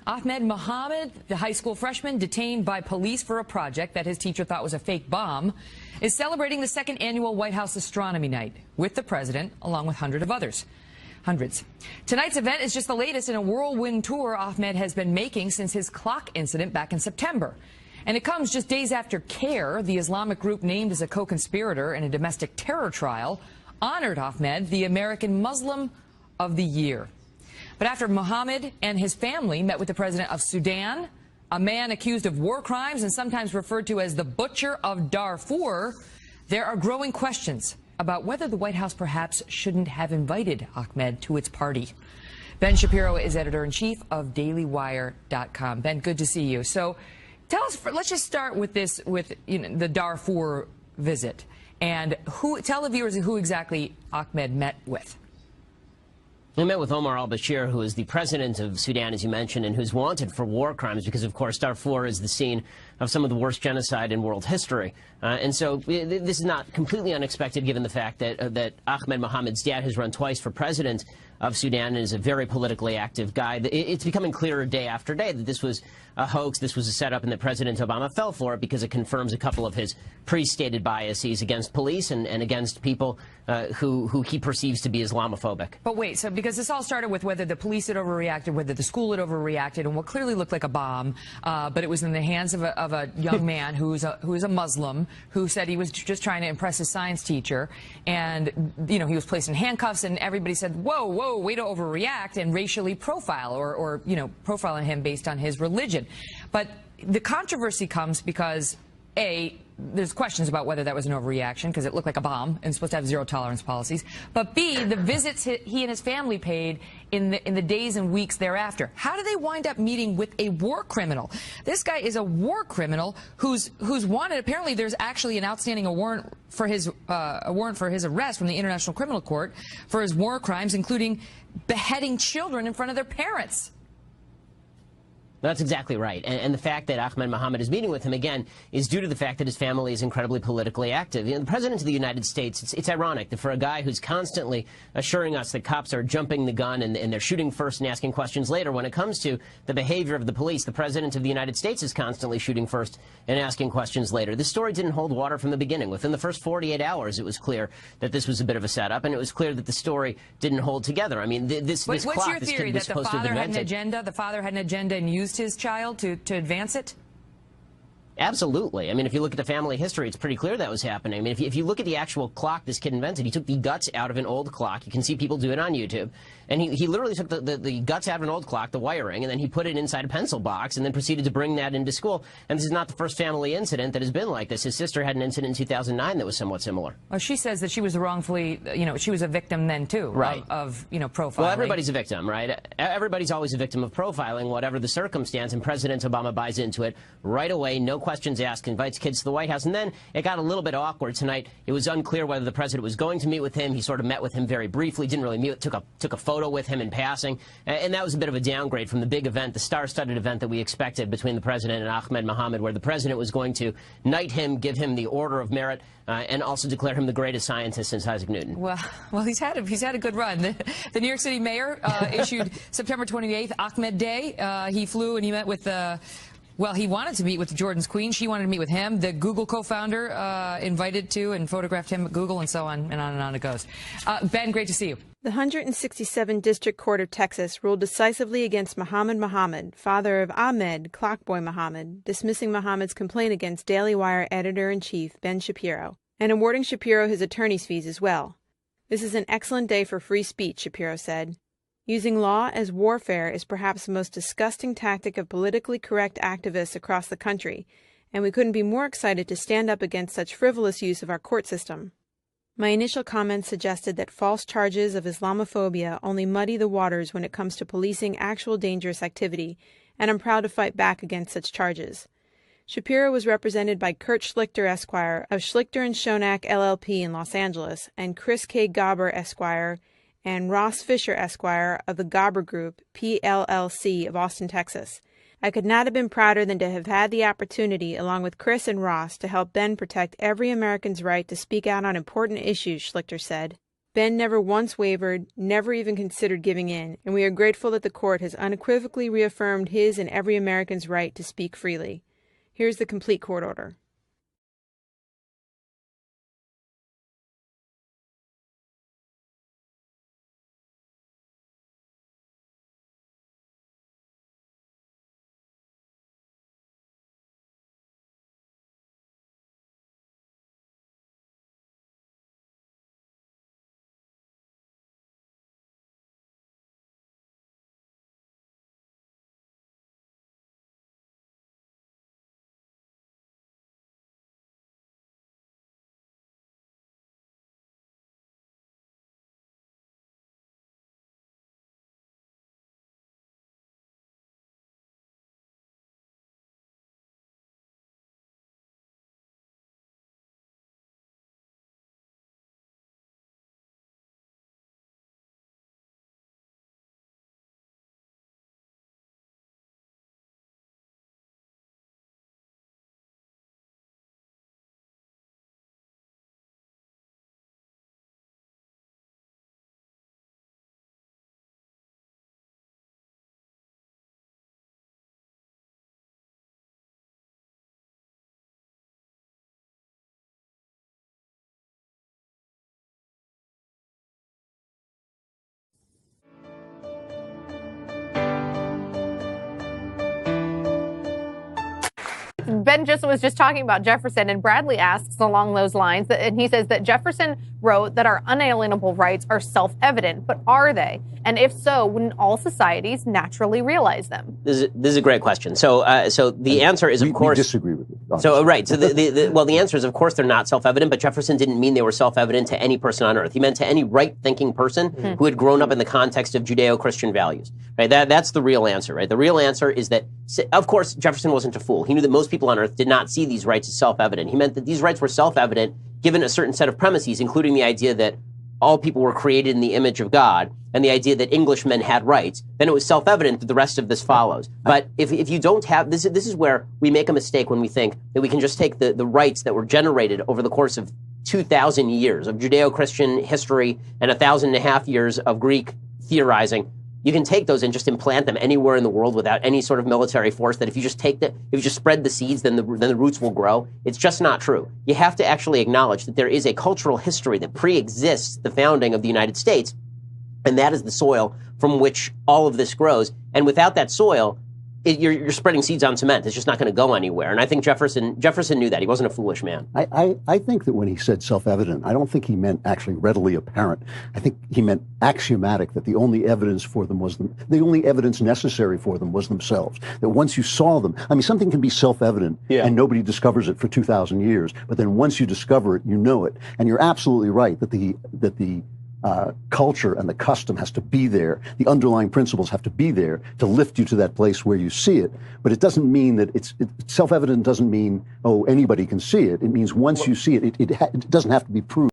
Ahmed Mohammed, the high school freshman detained by police for a project that his teacher thought was a fake bomb, is celebrating the second annual White House Astronomy Night with the president, along with hundreds of others. Tonight's event is just the latest in a whirlwind tour Ahmed has been making since his clock incident back in September. And it comes just days after CARE, the Islamic group named as a co-conspirator in a domestic terror trial, honored Ahmed the American Muslim of the Year. But after Mohammed and his family met with the president of Sudan, a man accused of war crimes and sometimes referred to as the Butcher of Darfur, there are growing questions about whether the White House perhaps shouldn't have invited Ahmed to its party. Ben Shapiro is editor-in-chief of DailyWire.com. Ben, good to see you. So tell us, let's just start with this, the Darfur visit. And tell the viewers who exactly Ahmed met with. We met with Omar al-Bashir, who is the president of Sudan, as you mentioned, and who's wanted for war crimes because, of course, Darfur is the scene of some of the worst genocide in world history. And so this is not completely unexpected, given the fact that Ahmed Mohammed's dad has run twice for president of Sudan and is a very politically active guy. It's becoming clearer day after day that this was a hoax, this was a setup, and that President Obama fell for it because it confirms a couple of his pre-stated biases against police and against people who he perceives to be Islamophobic. But wait, so because this all started with whether the police had overreacted, whether the school had overreacted, and what clearly looked like a bomb, but it was in the hands of a young man who is a Muslim, who said he was just trying to impress his science teacher, and he was placed in handcuffs, and everybody said, whoa, way to overreact, and racially profile or profiling him based on his religion. But the controversy comes because there's questions about whether that was an overreaction because it looked like a bomb and supposed to have zero tolerance policies. But B, the visits he and his family paid in the days and weeks thereafter. How do they wind up meeting with a war criminal? This guy is a war criminal who's wanted. Apparently, there's actually an outstanding warrant for his arrest from the International Criminal Court for his war crimes, including beheading children in front of their parents. That's exactly right. And the fact that Ahmed Mohammed is meeting with him, again, is due to the fact that his family is incredibly politically active. The President of the United States, it's ironic that for a guy who's constantly assuring us that cops are jumping the gun and they're shooting first and asking questions later, when it comes to the behavior of the police, the President of the United States is constantly shooting first and asking questions later. This story didn't hold water from the beginning. Within the first 48 hours, it was clear that this was a bit of a setup, and it was clear that the story didn't hold together. I mean, this What's clock, your theory, that the father had an agenda? The father had an agenda and used his child to advance it? Absolutely. I mean, if you look at the family history, it's pretty clear that was happening. I mean, if you look at the actual clock this kid invented, he took the guts out of an old clock. You can see people do it on YouTube. And he literally took the guts out of an old clock, the wiring, and then he put it inside a pencil box and then proceeded to bring that into school. And this is not the first family incident that has been like this. His sister had an incident in 2009 that was somewhat similar. Well, she says that she was wrongfully, she was a victim then, too, right, of profiling. Well, everybody's a victim, right? Everybody's always a victim of profiling, whatever the circumstance, and President Obama buys into it right away, no questions asked, invites kids to the White House. And then it got a little bit awkward tonight. It was unclear whether the president was going to meet with him. He sort of met with him very briefly, didn't really meet, took a photo with him in passing. And that was a bit of a downgrade from the big event, the star-studded event that we expected between the president and Ahmed Mohammed, where the president was going to knight him, give him the Order of Merit, and also declare him the greatest scientist since Isaac Newton. Well, he's had a good run. The New York City mayor issued September 28th, Ahmed Day. He flew and he met with well, he wanted to meet with Jordan's queen. She wanted to meet with him. The Google co-founder invited to and photographed him at Google, and so on and on and on it goes. Ben, great to see you. The 167th District Court of Texas ruled decisively against Mohammed Mohammed, father of Ahmed Clockboy Mohammed, dismissing Mohammed's complaint against Daily Wire editor-in-chief Ben Shapiro, and awarding Shapiro his attorney's fees as well. This is an excellent day for free speech, Shapiro said. Using law as warfare is perhaps the most disgusting tactic of politically correct activists across the country, and we couldn't be more excited to stand up against such frivolous use of our court system. My initial comments suggested that false charges of Islamophobia only muddy the waters when it comes to policing actual dangerous activity, and I'm proud to fight back against such charges. Shapiro was represented by Kurt Schlichter, Esquire, of Schlichter & Shonak, LLP in Los Angeles, and Chris K. Gauber, Esquire, and Ross Fisher, Esquire, of the Gauber Group, PLLC, of Austin, Texas. I could not have been prouder than to have had the opportunity, along with Chris and Ross, to help Ben protect every American's right to speak out on important issues, Schlichter said. Ben never once wavered, never even considered giving in, and we are grateful that the court has unequivocally reaffirmed his and every American's right to speak freely. Here's the complete court order. Ben was just talking about Jefferson, and Bradley asks along those lines, and he says that Jefferson wrote that our unalienable rights are self-evident, but are they? And if so, wouldn't all societies naturally realize them? This is a great question. So the answer is, of course, we disagree with you. So right. So the answer is, of course, they're not self-evident. But Jefferson didn't mean they were self-evident to any person on earth. He meant to any right-thinking person who had grown up in the context of Judeo-Christian values. Right. That's the real answer. Right. The real answer is that, of course, Jefferson wasn't a fool. He knew that most people on earth did not see these rights as self-evident. He meant that these rights were self-evident given a certain set of premises, including the idea that all people were created in the image of God, and the idea that Englishmen had rights. Then it was self-evident that the rest of this follows. But if you don't have, this is where we make a mistake when we think that we can just take the rights that were generated over the course of 2,000 years of Judeo-Christian history and 1,500 years of Greek theorizing. You can take those and just implant them anywhere in the world without any sort of military force. That if you just if you just spread the seeds, then the roots will grow. It's just not true. You have to actually acknowledge that there is a cultural history that pre-exists the founding of the United States, and that is the soil from which all of this grows. And without that soil, you're spreading seeds on cement. It's just not going to go anywhere. And I think Jefferson knew that. He wasn't a foolish man. I think that when he said self-evident, I don't think he meant actually readily apparent. I think he meant axiomatic, that the only evidence for them was the only evidence necessary for them was themselves. That once you saw them, I mean, something can be self-evident and nobody discovers it for 2,000 years. But then once you discover it, you know it. And you're absolutely right that the culture and the custom has to be there. The underlying principles have to be there to lift you to that place where you see it. But it doesn't mean that it's self-evident. Doesn't mean, oh, anybody can see it. It means once you see it, it doesn't have to be proved.